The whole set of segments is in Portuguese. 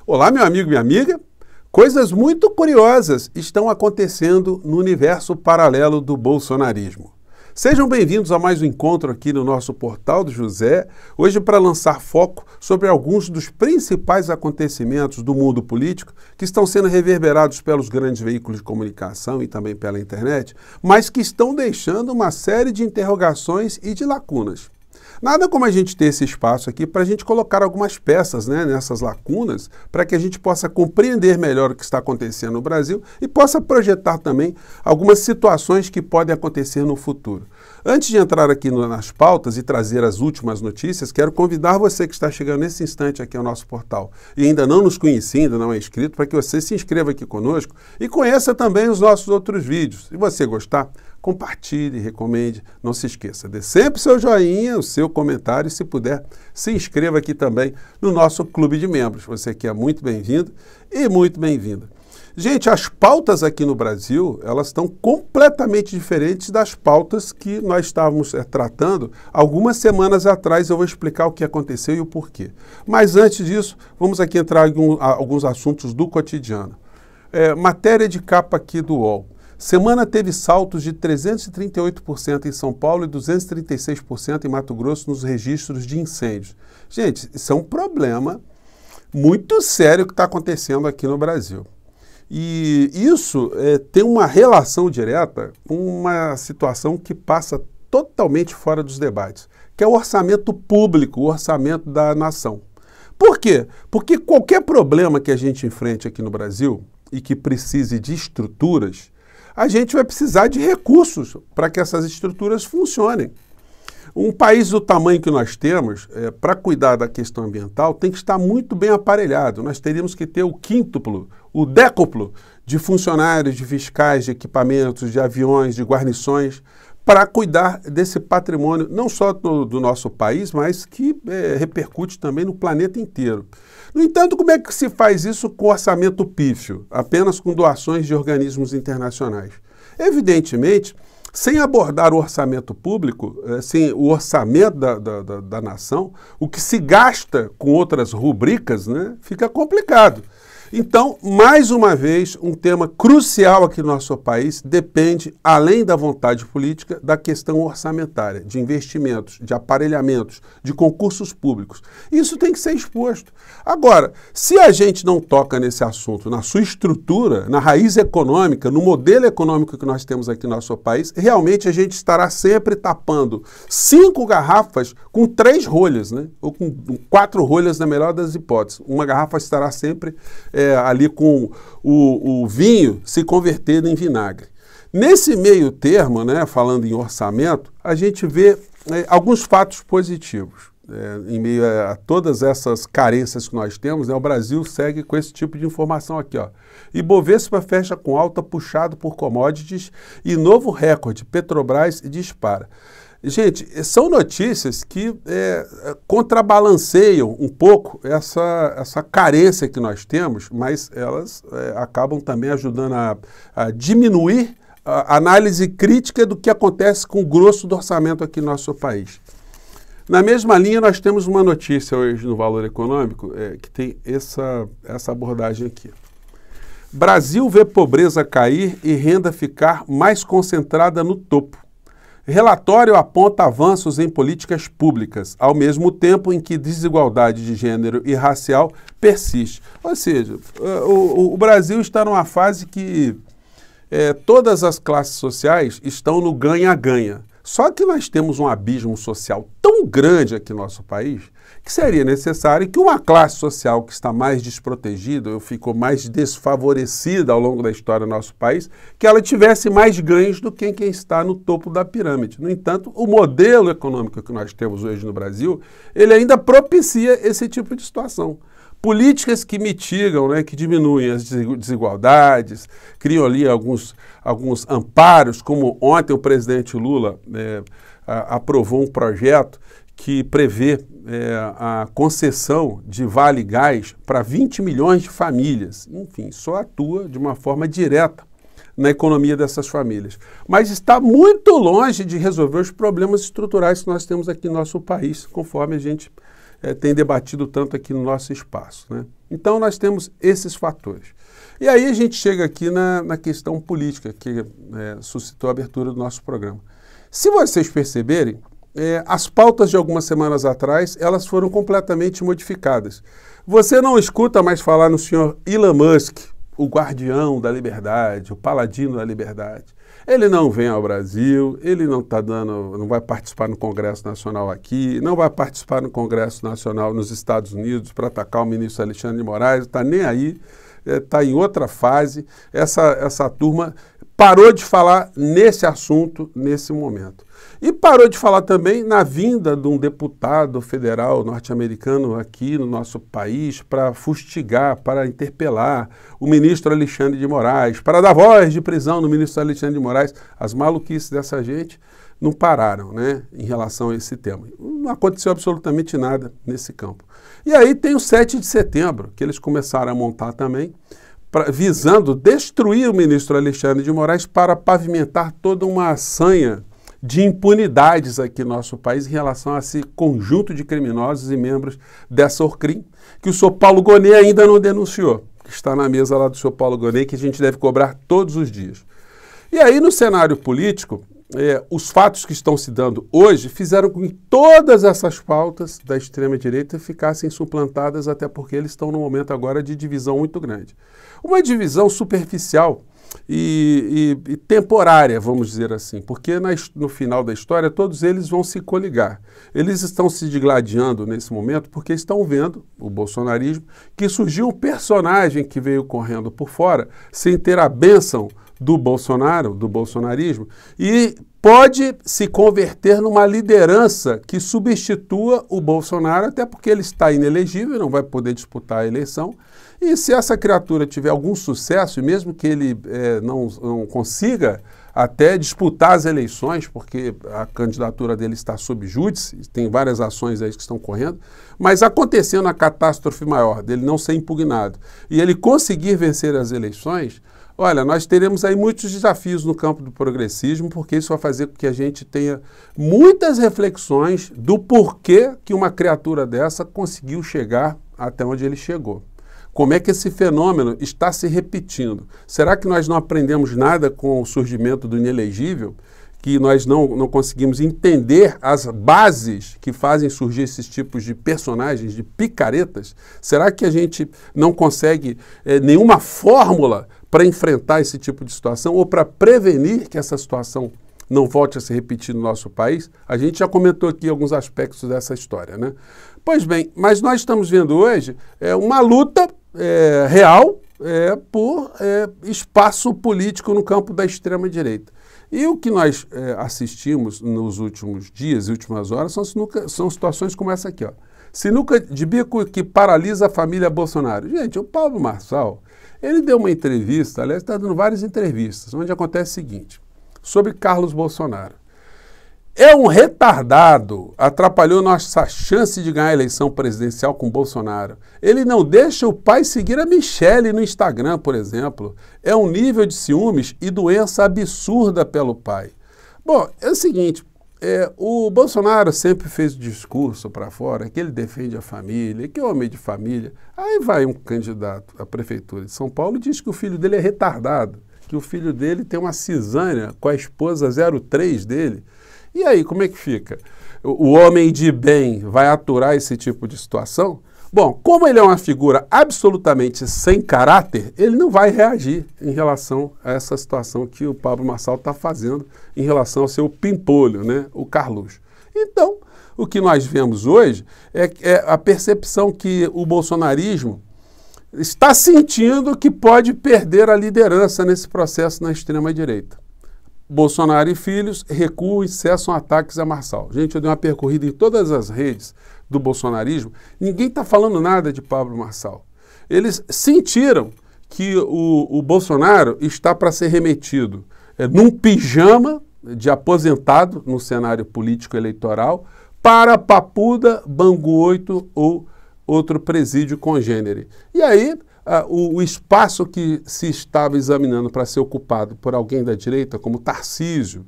Olá, meu amigo e minha amiga. Coisas muito curiosas estão acontecendo no universo paralelo do bolsonarismo. Sejam bem-vindos a mais um encontro aqui no nosso Portal do José, hoje para lançar foco sobre alguns dos principais acontecimentos do mundo político que estão sendo reverberados pelos grandes veículos de comunicação e também pela internet, mas que estão deixando uma série de interrogações e de lacunas. Nada como a gente ter esse espaço aqui para a gente colocar algumas peças nessas lacunas para que a gente possa compreender melhor o que está acontecendo no Brasil e possa projetar também algumas situações que podem acontecer no futuro. Antes de entrar aqui nas pautas e trazer as últimas notícias, quero convidar você que está chegando nesse instante aqui ao nosso portal e ainda não nos conhecia, ainda não é inscrito, para que você se inscreva aqui conosco e conheça também os nossos outros vídeos. Se você gostar, compartilhe, recomende, não se esqueça, dê sempre seu joinha, o seu comentário e, se puder, se inscreva aqui também no nosso clube de membros. Você que é muito bem-vindo e muito bem-vinda. Gente, as pautas aqui no Brasil, elas estão completamente diferentes das pautas que nós estávamos tratando algumas semanas atrás. Eu vou explicar o que aconteceu e o porquê. Mas antes disso, vamos aqui entrar em alguns assuntos do cotidiano. Matéria de capa aqui do UOL. Semana teve saltos de 338% em São Paulo e 236% em Mato Grosso nos registros de incêndios. Gente, isso é um problema muito sério que está acontecendo aqui no Brasil. E isso tem uma relação direta com uma situação que passa totalmente fora dos debates, que é o orçamento público, o orçamento da nação. Por quê? Porque qualquer problema que a gente enfrente aqui no Brasil e que precise de estruturas, a gente vai precisar de recursos para que essas estruturas funcionem. Um país do tamanho que nós temos, para cuidar da questão ambiental, tem que estar muito bem aparelhado. Nós teríamos que ter o quíntuplo, o décuplo de funcionários, de fiscais, de equipamentos, de aviões, de guarnições, para cuidar desse patrimônio, não só do nosso país, mas que repercute também no planeta inteiro. No entanto, como é que se faz isso com orçamento pífio, apenas com doações de organismos internacionais? Evidentemente, sem abordar o orçamento público, sem o orçamento da nação, o que se gasta com outras rubricas, fica complicado. Então, mais uma vez, um tema crucial aqui no nosso país depende, além da vontade política, da questão orçamentária, de investimentos, de aparelhamentos, de concursos públicos. Isso tem que ser exposto. Agora, se a gente não toca nesse assunto, na sua estrutura, na raiz econômica, no modelo econômico que nós temos aqui no nosso país, realmente a gente estará sempre tapando 5 garrafas com 3 rolhas, ou com 4 rolhas na melhor das hipóteses. Uma garrafa estará sempre ali com o vinho se convertendo em vinagre. Nesse meio termo, falando em orçamento, a gente vê alguns fatos positivos. Em meio a todas essas carências que nós temos, o Brasil segue com esse tipo de informação aqui. Ibovespa fecha com alta puxado por commodities e novo recorde, Petrobras dispara. Gente, são notícias que contrabalanceiam um pouco essa carência que nós temos, mas elas acabam também ajudando a diminuir a análise crítica do que acontece com o grosso do orçamento aqui no nosso país. Na mesma linha, nós temos uma notícia hoje no Valor Econômico que tem essa abordagem aqui. Brasil vê pobreza cair e renda ficar mais concentrada no topo. Relatório aponta avanços em políticas públicas, ao mesmo tempo em que desigualdade de gênero e racial persiste. Ou seja, o Brasil está numa fase que todas as classes sociais estão no ganha-ganha. Só que nós temos um abismo social tão grande aqui no nosso país que seria necessário que uma classe social que está mais desprotegida, ou ficou mais desfavorecida ao longo da história do nosso país, que ela tivesse mais ganhos do que quem está no topo da pirâmide. No entanto, o modelo econômico que nós temos hoje no Brasil, ele ainda propicia esse tipo de situação. Políticas que mitigam, que diminuem as desigualdades, criam ali alguns amparos, como ontem o presidente Lula aprovou um projeto que prevê a concessão de Vale Gás para 20 milhões de famílias. Enfim, só atua de uma forma direta na economia dessas famílias. Mas está muito longe de resolver os problemas estruturais que nós temos aqui no nosso país, conforme a gente tem debatido tanto aqui no nosso espaço, Então nós temos esses fatores. E aí a gente chega aqui na questão política, que suscitou a abertura do nosso programa. Se vocês perceberem, as pautas de algumas semanas atrás, elas foram completamente modificadas. Você não escuta mais falar no senhor Elon Musk, o guardião da liberdade, o paladino da liberdade. Ele não vem ao Brasil, ele não vai participar no Congresso Nacional aqui, não vai participar no Congresso Nacional nos Estados Unidos para atacar o ministro Alexandre de Moraes, está nem aí, está em outra fase. Essa turma parou de falar nesse assunto nesse momento. E parou de falar também na vinda de um deputado federal norte-americano aqui no nosso país para fustigar, para interpelar o ministro Alexandre de Moraes, para dar voz de prisão no ministro Alexandre de Moraes. As maluquices dessa gente não pararam, né, em relação a esse tema. Não aconteceu absolutamente nada nesse campo. E aí tem o 7 de setembro, que eles começaram a montar também, visando destruir o ministro Alexandre de Moraes para pavimentar toda uma sanha de impunidades aqui no nosso país em relação a esse conjunto de criminosos e membros dessa Orcrim, que o senhor Paulo Gonet ainda não denunciou, que está na mesa lá do senhor Paulo Gonet, que a gente deve cobrar todos os dias. E aí, no cenário político, os fatos que estão se dando hoje fizeram com que todas essas pautas da extrema-direita ficassem suplantadas, até porque eles estão num momento agora de divisão muito grande. Uma divisão superficial e temporária, vamos dizer assim, porque no final da história todos eles vão se coligar. Eles estão se digladiando nesse momento porque estão vendo, o bolsonarismo, que surgiu um personagem que veio correndo por fora, sem ter a bênção do Bolsonaro, do bolsonarismo, e pode se converter numa liderança que substitua o Bolsonaro, até porque ele está inelegível, não vai poder disputar a eleição. E se essa criatura tiver algum sucesso, e mesmo que ele não consiga até disputar as eleições, porque a candidatura dele está sob júdice, tem várias ações aí que estão correndo, mas acontecendo a catástrofe maior, dele não ser impugnado, e ele conseguir vencer as eleições, olha, nós teremos aí muitos desafios no campo do progressismo, porque isso vai fazer com que a gente tenha muitas reflexões do porquê que uma criatura dessa conseguiu chegar até onde ele chegou. Como é que esse fenômeno está se repetindo? Será que nós não aprendemos nada com o surgimento do inelegível? Que nós não conseguimos entender as bases que fazem surgir esses tipos de personagens, de picaretas? Será que a gente não consegue nenhuma fórmula para enfrentar esse tipo de situação ou para prevenir que essa situação não volte a se repetir no nosso país? A gente já comentou aqui alguns aspectos dessa história, né? Pois bem, mas nós estamos vendo hoje uma luta real por espaço político no campo da extrema-direita. E o que nós assistimos nos últimos dias e últimas horas são situações como essa aqui, ó. Sinuca de bico que paralisa a família Bolsonaro. Gente, o Pablo Marçal, ele deu uma entrevista, aliás, está dando várias entrevistas, onde acontece o seguinte, sobre Carlos Bolsonaro. É um retardado, atrapalhou nossa chance de ganhar a eleição presidencial com Bolsonaro. Ele não deixa o pai seguir a Michelle no Instagram, por exemplo. É um nível de ciúmes e doença absurda pelo pai. Bom, é o seguinte, o Bolsonaro sempre fez o discurso para fora, que ele defende a família, que é homem de família. Aí vai um candidato à prefeitura de São Paulo e diz que o filho dele é retardado, que o filho dele tem uma cisânia com a esposa 03 dele. E aí, como é que fica? O homem de bem vai aturar esse tipo de situação? Bom, como ele é uma figura absolutamente sem caráter, ele não vai reagir em relação a essa situação que o Pablo Marçal está fazendo em relação ao seu pimpolho, né, o Carluxo. Então, o que nós vemos hoje é a percepção que o bolsonarismo está sentindo que pode perder a liderança nesse processo na extrema-direita. Bolsonaro e filhos recuam e cessam ataques a Marçal. Gente, eu dei uma percorrida em todas as redes do bolsonarismo, ninguém está falando nada de Pablo Marçal. Eles sentiram que o Bolsonaro está para ser remetido num pijama de aposentado no cenário político eleitoral para Papuda, Bangu 8 ou outro presídio congênere. E aí o espaço que se estava examinando para ser ocupado por alguém da direita, como Tarcísio,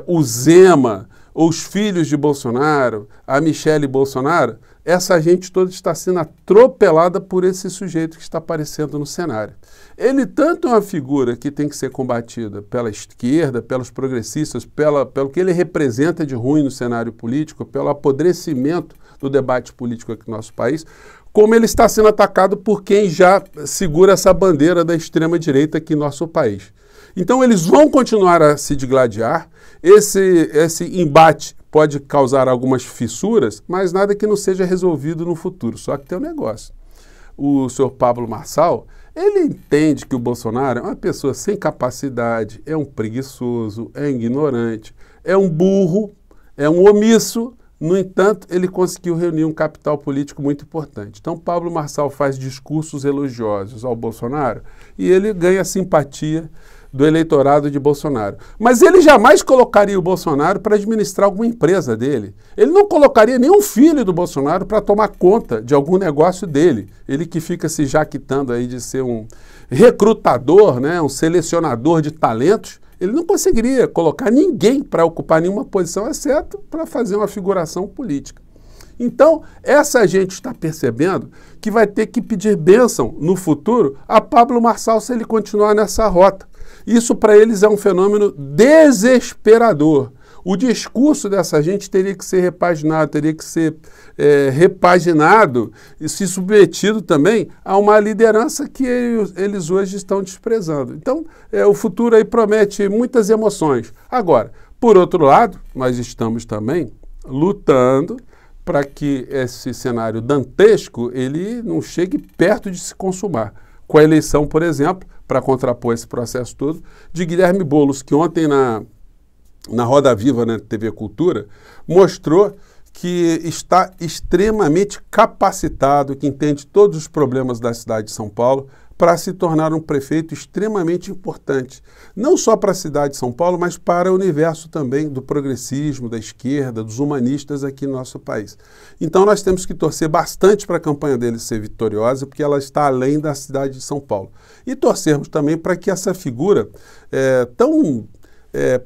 o Zema, ou os filhos de Bolsonaro, a Michelle Bolsonaro, essa gente toda está sendo atropelada por esse sujeito que está aparecendo no cenário. Ele tanto é uma figura que tem que ser combatida pela esquerda, pelos progressistas, pelo que ele representa de ruim no cenário político, pelo apodrecimento do debate político aqui no nosso país, como ele está sendo atacado por quem já segura essa bandeira da extrema-direita aqui no nosso país. Então eles vão continuar a se digladiar, esse embate pode causar algumas fissuras, mas nada que não seja resolvido no futuro. Só que tem um negócio. O senhor Pablo Marçal, ele entende que o Bolsonaro é uma pessoa sem capacidade, é um preguiçoso, é ignorante, é um burro, é um omisso. No entanto, ele conseguiu reunir um capital político muito importante. Então, Pablo Marçal faz discursos elogiosos ao Bolsonaro e ele ganha simpatia do eleitorado de Bolsonaro. Mas ele jamais colocaria o Bolsonaro para administrar alguma empresa dele. Ele não colocaria nenhum filho do Bolsonaro para tomar conta de algum negócio dele. Ele que fica se jaquitando aí de ser um recrutador, né, um selecionador de talentos, ele não conseguiria colocar ninguém para ocupar nenhuma posição, exceto para fazer uma figuração política. Então, essa gente está percebendo que vai ter que pedir bênção no futuro a Pablo Marçal se ele continuar nessa rota. Isso para eles é um fenômeno desesperador. O discurso dessa gente teria que ser repaginado, teria que ser repaginado e se submetido também a uma liderança que eles hoje estão desprezando. Então, o futuro aí promete muitas emoções. Agora, por outro lado, nós estamos também lutando para que esse cenário dantesco ele não chegue perto de se consumar. Com a eleição, por exemplo, para contrapor esse processo todo, de Guilherme Boulos, que ontem na Roda Viva, na TV Cultura, mostrou que está extremamente capacitado, que entende todos os problemas da cidade de São Paulo, para se tornar um prefeito extremamente importante, não só para a cidade de São Paulo, mas para o universo também do progressismo, da esquerda, dos humanistas aqui no nosso país. Então nós temos que torcer bastante para a campanha dele ser vitoriosa, porque ela está além da cidade de São Paulo. E torcermos também para que essa figura tão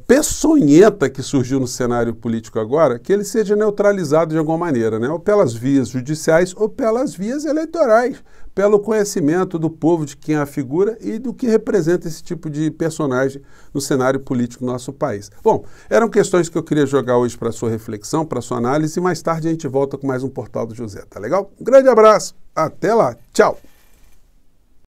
peçonhenta que surgiu no cenário político agora, que ele seja neutralizado de alguma maneira, né? Ou pelas vias judiciais ou pelas vias eleitorais, pelo conhecimento do povo de quem é a figura e do que representa esse tipo de personagem no cenário político do nosso país. Bom, eram questões que eu queria jogar hoje para a sua reflexão, para a sua análise, e mais tarde a gente volta com mais um Portal do José, tá legal? Um grande abraço, até lá, tchau!